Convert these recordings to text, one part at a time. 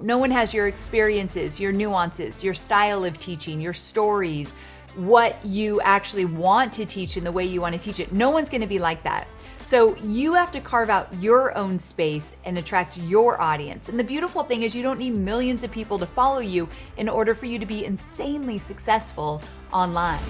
No one has your experiences, your nuances, your style of teaching, your stories, what you actually want to teach and the way you want to teach it. No one's going to be like that. So you have to carve out your own space and attract your audience. And the beautiful thing is you don't need millions of people to follow you in order for you to be insanely successful online.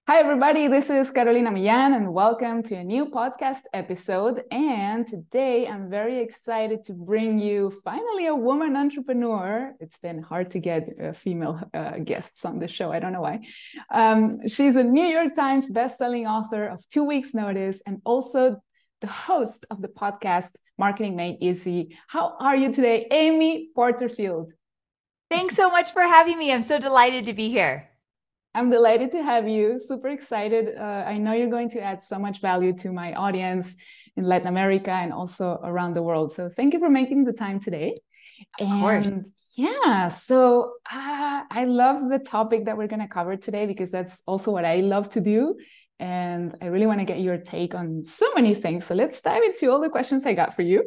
Hi, everybody. This is Carolina Millan, and welcome to a new podcast episode. And today I'm very excited to bring you finally a woman entrepreneur. It's been hard to get female guests on the show. I don't know why. She's a New York Times bestselling author of 2 Weeks Notice and also the host of the podcast Marketing Made Easy. How are you today, Amy Porterfield? Thanks so much for having me. I'm so delighted to be here. I'm delighted to have you. Super excited. I know you're going to add so much value to my audience in Latin America and also around the world. So thank you for making the time today. Of course. Yeah, so I love the topic that we're going to cover today because that's also what I love to do. And I really want to get your take on so many things. So let's dive into all the questions I got for you.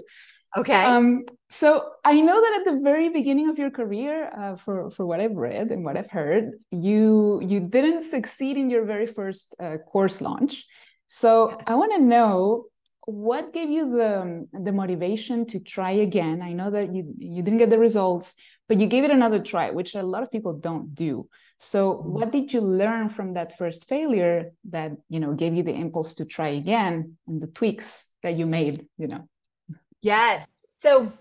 Okay. So I know that at the very beginning of your career, for what I've read and what I've heard, you didn't succeed in your very first course launch. So I want to know what gave you the motivation to try again. I know that you didn't get the results, but you gave it another try, which a lot of people don't do. So what did you learn from that first failure that gave you the impulse to try again, and the tweaks that you made? Yes. So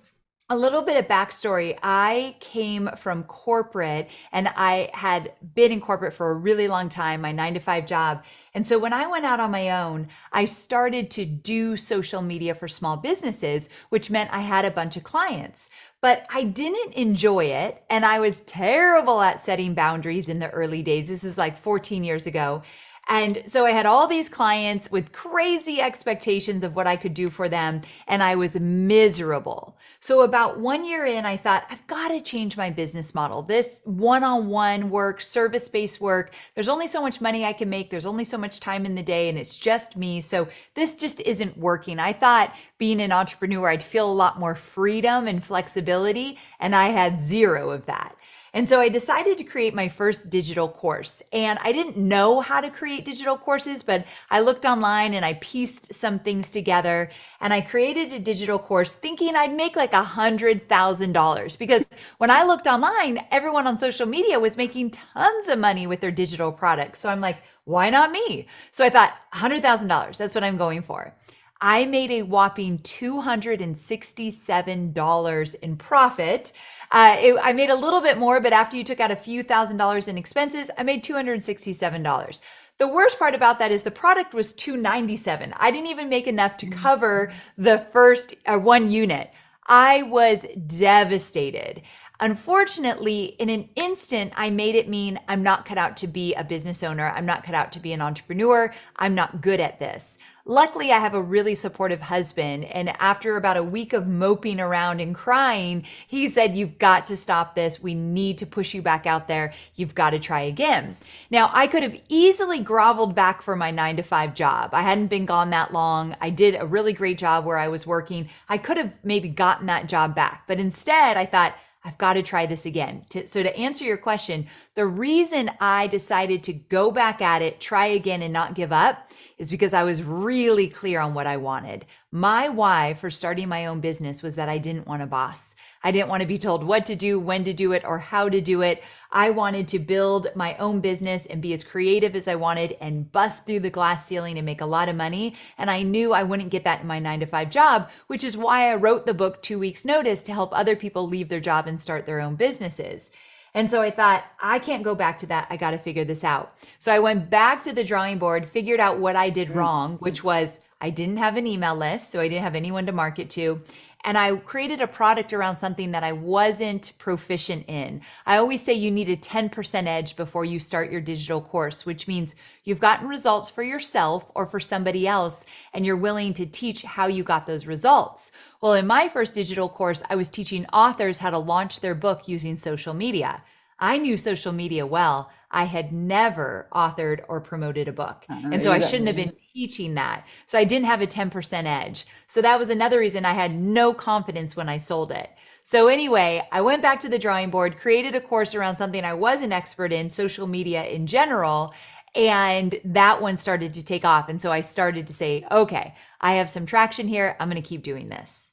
a little bit of backstory. I came from corporate and I had been in corporate for a really long time, my 9-to-5 job. And so when I went out on my own, I started to do social media for small businesses, which meant I had a bunch of clients, but I didn't enjoy it. And I was terrible at setting boundaries in the early days. This is like 14 years ago. And so I had all these clients with crazy expectations of what I could do for them, and I was miserable. So about 1 year in, I thought, I've got to change my business model. This one-on-one work, service-based work, there's only so much money I can make. There's only so much time in the day, and it's just me. So this just isn't working. I thought being an entrepreneur, I'd feel a lot more freedom and flexibility, and I had zero of that. And so I decided to create my first digital course. And I didn't know how to create digital courses, but I looked online and I pieced some things together and I created a digital course thinking I'd make like $100,000 because when I looked online, everyone on social media was making tons of money with their digital products. So I'm like, why not me? So I thought $100,000, that's what I'm going for. I made a whopping $267 in profit. I made a little bit more, but after you took out a few $1,000s in expenses, I made $267. The worst part about that is the product was $297. I didn't even make enough to cover the first one unit. I was devastated. Unfortunately, in an instant, I made it mean I'm not cut out to be a business owner. I'm not cut out to be an entrepreneur. I'm not good at this. Luckily, I have a really supportive husband. And after about a week of moping around and crying, he said, you've got to stop this. We need to push you back out there. You've got to try again. Now, I could have easily groveled back for my 9-to-5 job. I hadn't been gone that long. I did a really great job where I was working. I could have maybe gotten that job back. But instead, I thought, I've got to try this again. So to answer your question, the reason I decided to go back at it, try again, and not give up is because I was really clear on what I wanted. My why for starting my own business was that I didn't want a boss. I didn't want to be told what to do, when to do it, or how to do it. I wanted to build my own business and be as creative as I wanted and bust through the glass ceiling and make a lot of money. And I knew I wouldn't get that in my 9-to-5 job, which is why I wrote the book 2 Weeks Notice to help other people leave their job and start their own businesses. And so I thought, I can't go back to that. I got to figure this out. So I went back to the drawing board, figured out what I did wrong, which was I didn't have an email list, so I didn't have anyone to market to. And I created a product around something that I wasn't proficient in. I always say you need a 10% edge before you start your digital course, which means you've gotten results for yourself or for somebody else, and you're willing to teach how you got those results. Well, in my first digital course, I was teaching authors how to launch their book using social media. I knew social media well. I had never authored or promoted a book. And so You I got shouldn't have been teaching that. So I didn't have a 10% edge. So that was another reason I had no confidence when I sold it. So anyway, I went back to the drawing board, created a course around something I was an expert in, social media in general. And that one started to take off. And so I started to say, okay, I have some traction here. I'm going to keep doing this.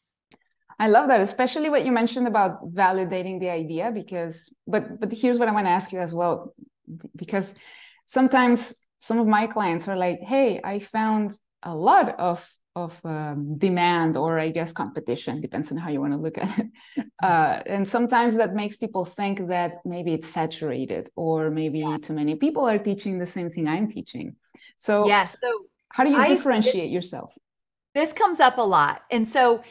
I love that, especially what you mentioned about validating the idea, because but here's what I want to ask you as well, because sometimes some of my clients are like, hey, I found a lot of demand, or I guess competition, depends on how you want to look at it. And sometimes that makes people think that maybe it's saturated, or maybe too many people are teaching the same thing I'm teaching. So Yes. So how do you I differentiate yourself? this comes up a lot. And so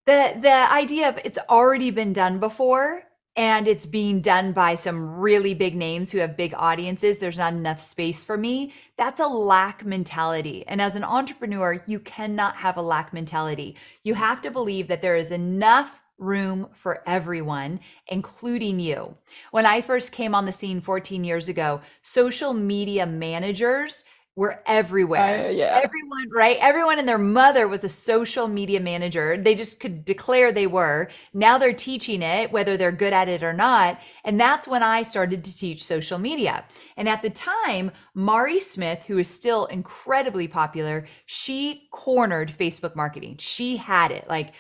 the idea of it's already been done before and it's being done by some really big names who have big audiences, there's not enough space for me. That's a lack mentality. And as an entrepreneur, you cannot have a lack mentality. You have to believe that there is enough room for everyone, including you. When I first came on the scene 14 years ago, social media managers were everywhere. Yeah. Everyone, right? Everyone and their mother was a social media manager. They just could declare they were. Now they're teaching it, whether they're good at it or not. And that's when I started to teach social media. And at the time, Mari Smith, who is still incredibly popular, she cornered Facebook marketing. She had it. Like,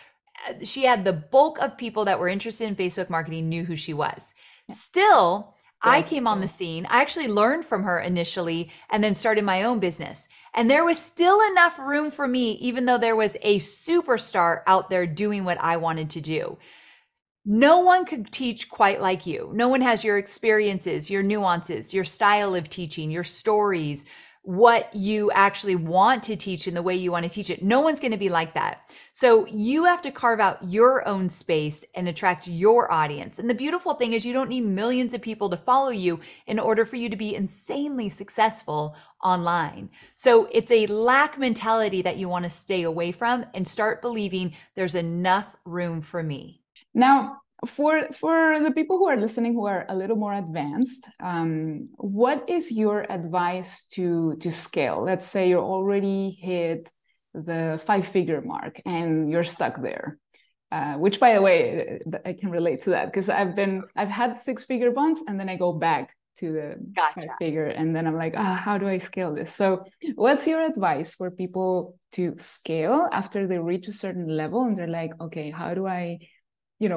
she had the bulk of people that were interested in Facebook marketing knew who she was. Still, I came on the scene. I actually learned from her initially and then started my own business. And there was still enough room for me, even though there was a superstar out there doing what I wanted to do. No one could teach quite like you. No one has your experiences, your nuances, your style of teaching, your stories, what you actually want to teach and the way you want to teach it. No one's going to be like that. So you have to carve out your own space and attract your audience. And the beautiful thing is you don't need millions of people to follow you in order for you to be insanely successful online. So it's a lack mentality that you want to stay away from and start believing there's enough room for me. Now, for the people who are listening who are a little more advanced, what is your advice to scale? Let's say you're already hit the 5-figure mark and you're stuck there. Which, by the way, I can relate to that because I've had 6-figure months and then I go back to the Gotcha. 5-figure and then I'm like, how do I scale this? So what's your advice for people to scale after they reach a certain level and they're like, okay, how do I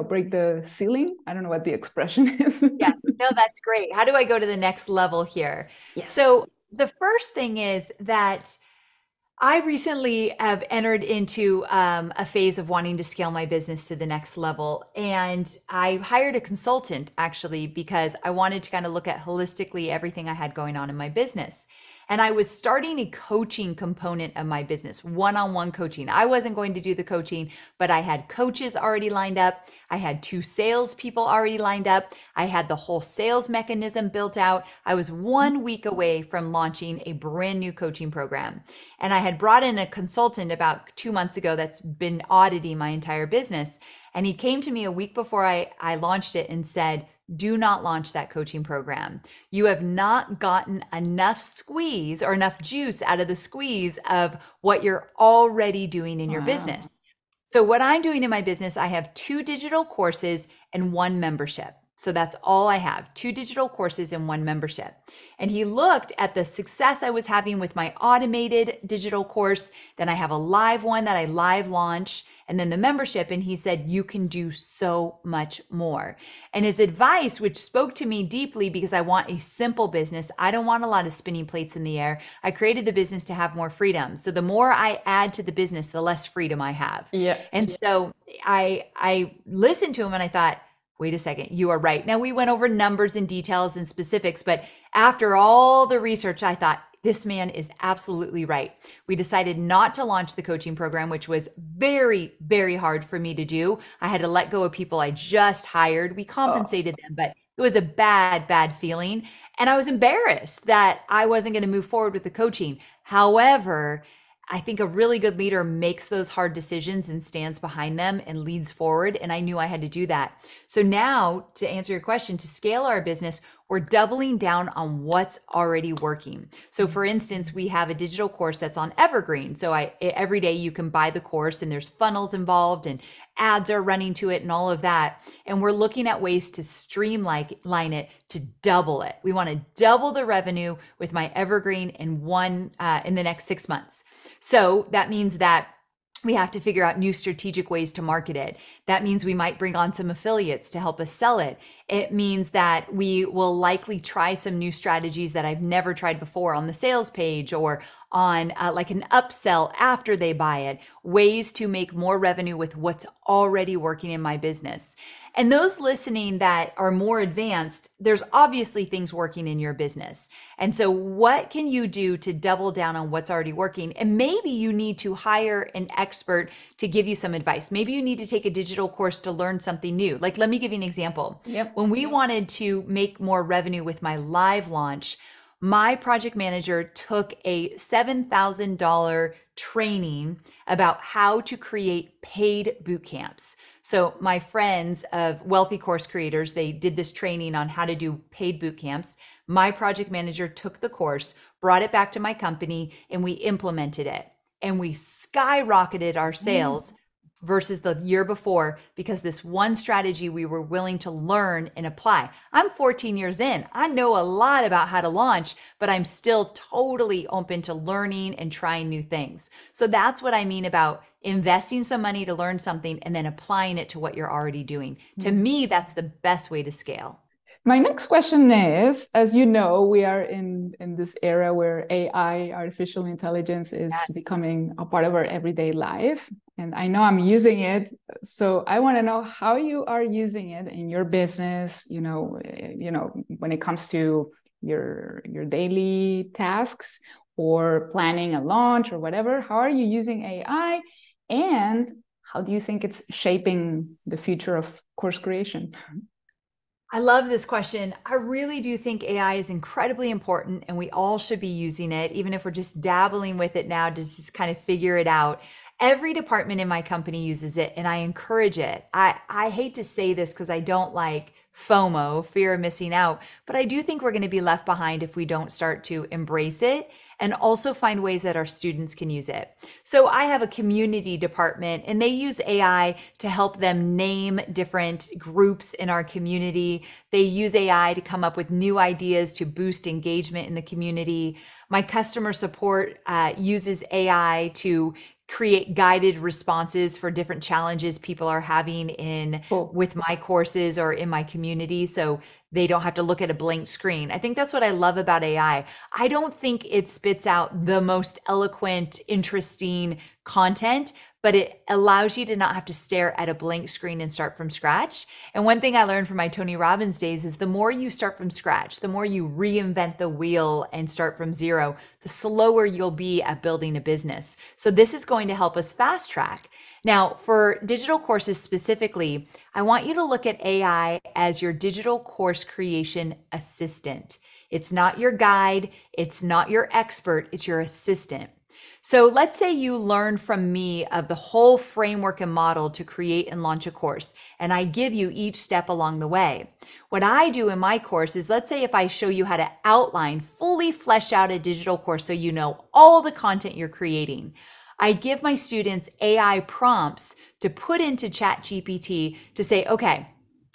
break the ceiling? I don't know what the expression is. Yeah, no, that's great. How do I go to the next level here? Yes. So the first thing is that I recently have entered into a phase of wanting to scale my business to the next level. And I hired a consultant actually because I wanted to kind of look at holistically everything I had going on in my business. And I was starting a coaching component of my business, one-on-one coaching. I wasn't going to do the coaching, but I had coaches already lined up. I had 2 salespeople already lined up. I had the whole sales mechanism built out. I was 1 week away from launching a brand new coaching program. And I had brought in a consultant about 2 months ago that's been auditing my entire business. And he came to me a week before I launched it and said, do not launch that coaching program. You have not gotten enough squeeze or enough juice out of the squeeze of what you're already doing in your business. So what I'm doing in my business, I have 2 digital courses and 1 membership. So that's all I have, 2 digital courses and 1 membership. And he looked at the success I was having with my automated digital course. Then I have a live one that I live launch, and then the membership. And he said, you can do so much more. And his advice, which spoke to me deeply because I want a simple business. I don't want a lot of spinning plates in the air. I created the business to have more freedom. So the more I add to the business, the less freedom I have. Yeah. And so I listened to him and I thought, wait a second, you are right. Now we went over numbers and details and specifics, but after all the research, I thought this man is absolutely right. We decided not to launch the coaching program, which was very, very hard for me to do. I had to let go of people I just hired. We compensated them, but it was a bad, bad feeling. And I was embarrassed that I wasn't going to move forward with the coaching. However, I think a really good leader makes those hard decisions and stands behind them and leads forward. And I knew I had to do that. So now, to answer your question, to scale our business, we're doubling down on what's already working. So for instance, we have a digital course that's on Evergreen. So every day you can buy the course and there's funnels involved and ads are running to it and all of that. And we're looking at ways to streamline it to double it. We want to double the revenue with my Evergreen in the next 6 months. So that means that we have to figure out new strategic ways to market it. That means we might bring on some affiliates to help us sell it. It means that we will likely try some new strategies that I've never tried before on the sales page or on like an upsell after they buy it, ways to make more revenue with what's already working in my business. And those listening that are more advanced, there's obviously things working in your business. And so what can you do to double down on what's already working? And maybe you need to hire an expert to give you some advice. Maybe you need to take a digital course to learn something new. Like, let me give you an example. Yep. When we wanted to make more revenue with my live launch, my project manager took a $7,000 training about how to create paid boot camps. So my friends of wealthy course creators, they did this training on how to do paid boot camps. My project manager took the course, brought it back to my company, and we implemented it. And we skyrocketed our sales versus the year before because this one strategy we were willing to learn and apply. I'm 14 years in. I know a lot about how to launch, but I'm still totally open to learning and trying new things. So that's what I mean about investing some money to learn something and then applying it to what you're already doing. To me, that's the best way to scale. My next question is, as you know, we are in this era where AI, artificial intelligence, is becoming a part of our everyday life. And I know I'm using it. So I want to know how you are using it in your business, when it comes to your daily tasks or planning a launch or whatever. How are you using AI? And how do you think it's shaping the future of course creation? I love this question. I really do think AI is incredibly important and we all should be using it, even if we're just dabbling with it now to just kind of figure it out. Every department in my company uses it and I encourage it. I hate to say this because I don't like FOMO, fear of missing out, but I do think we're going to be left behind if we don't start to embrace it and also find ways that our students can use it. So I have a community department and they use AI to help them name different groups in our community. They use AI to come up with new ideas to boost engagement in the community. My customer support uses AI to create guided responses for different challenges people are having with my courses or in my community. So they don't have to look at a blank screen. I think that's what I love about AI. I don't think it spits out the most eloquent, interesting content, but it allows you to not have to stare at a blank screen and start from scratch. And one thing I learned from my Tony Robbins days is the more you start from scratch, the more you reinvent the wheel and start from zero, the slower you'll be at building a business. So this is going to help us fast track. Now, for digital courses specifically, I want you to look at AI as your digital course creation assistant. It's not your guide. It's not your expert. It's your assistant. So let's say you learn from me of the whole framework and model to create and launch a course, and I give you each step along the way. What I do in my course is, let's say if I show you how to outline, fully flesh out a digital course so you know all the content you're creating. I give my students AI prompts to put into ChatGPT to say, okay,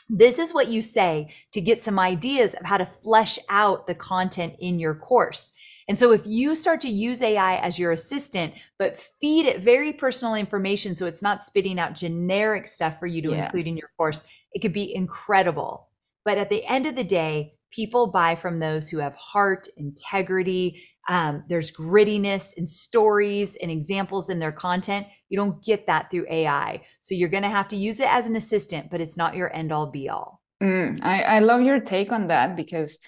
this is what you say to get some ideas of how to flesh out the content in your course. And so if you start to use AI as your assistant, but feed it very personal information so it's not spitting out generic stuff for you to include in your course, it could be incredible. But at the end of the day, people buy from those who have heart, integrity. There's grittiness and stories and examples in their content. You don't get that through AI. So you're going to have to use it as an assistant, but it's not your end all be all. I love your take on that because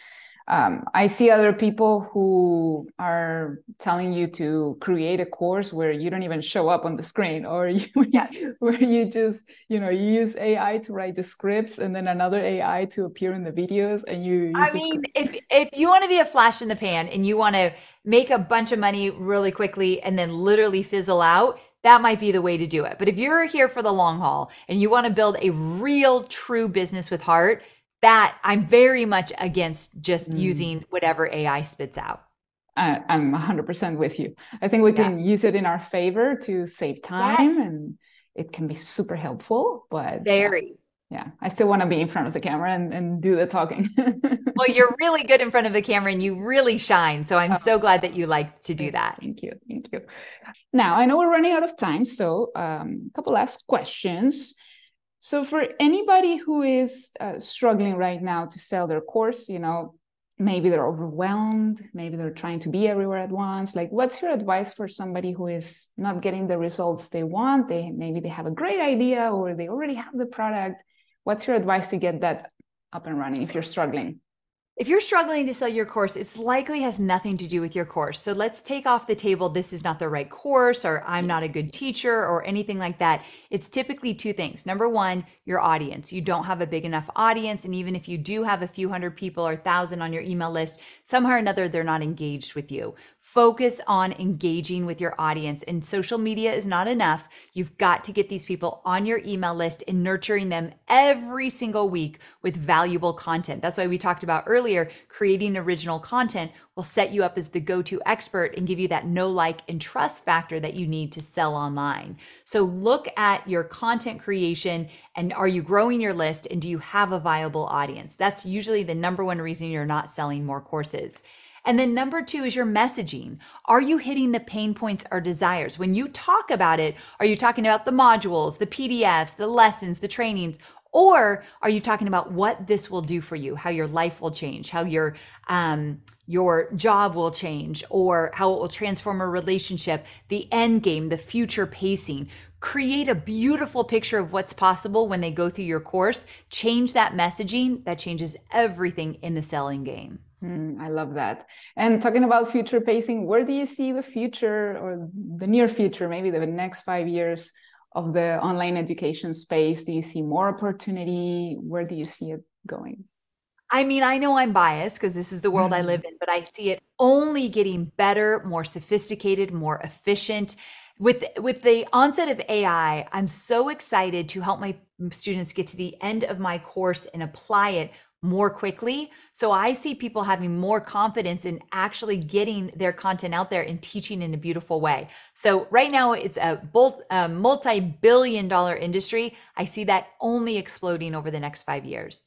I see other people who are telling you to create a course where you don't even show up on the screen, or Yes. where you just, you use AI to write the scripts and then another AI to appear in the videos, and you I just. mean, if you want to be a flash in the pan and you want to make a bunch of money really quickly and then literally fizzle out, that might be the way to do it. But if you're here for the long haul and you want to build a real, true business with heart, that I'm very much against just Mm. using whatever AI spits out. I'm 100% with you. I think we Yeah. can use it in our favor to save time, Yes. and it can be super helpful. But yeah, Very. yeah, I still want to be in front of the camera and do the talking. Well, you're really good in front of the camera and you really shine. So I'm Oh, so glad that you like to do that. thank you. Thank you. Now, I know we're running out of time, so a couple last questions. So, for anybody who is struggling right now to sell their course, maybe they're overwhelmed, maybe they're trying to be everywhere at once. Like, what's your advice for somebody who is not getting the results they want? Maybe they have a great idea or they already have the product. What's your advice to get that up and running if you're struggling? If you're struggling to sell your course, it's likely has nothing to do with your course. So let's take off the table, this is not the right course, or I'm not a good teacher, or anything like that. It's typically two things. Number one, your audience. You don't have a big enough audience. And even if you do have a few hundred people or thousand on your email list, somehow or another, they're not engaged with you. Focus on engaging with your audience, and social media is not enough. You've got to get these people on your email list and nurturing them every single week with valuable content. That's why we talked about earlier, creating original content will set you up as the go-to expert and give you that know, like, and trust factor that you need to sell online. So look at your content creation, and are you growing your list, and do you have a viable audience? That's usually the number one reason you're not selling more courses. And then number two is your messaging. Are you hitting the pain points or desires? When you talk about it, are you talking about the modules, the PDFs, the lessons, the trainings? Or are you talking about what this will do for you, how your life will change, how your job will change, or how it will transform a relationship, the end game, the future pacing? Create a beautiful picture of what's possible when they go through your course. Change that messaging. That changes everything in the selling game. I love that. And talking about future pacing, where do you see the future or the near future, maybe the next 5 years of the online education space? Do you see more opportunity? Where do you see it going? I mean, I know I'm biased because this is the world I live in, but I see it only getting better, more sophisticated, more efficient. With the onset of AI, I'm so excited to help my students get to the end of my course and apply it more quickly. So I see people having more confidence in actually getting their content out there and teaching in a beautiful way. So right now it's a multi-billion dollar industry. I see that only exploding over the next 5 years.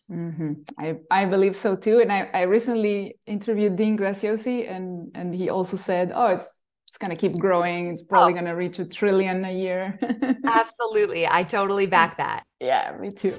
I believe so too. And I recently interviewed Dean Graziosi, and he also said, oh, it's going to keep growing. It's probably Oh, going to reach $1 trillion a year. absolutely. I totally back that. Yeah, me too.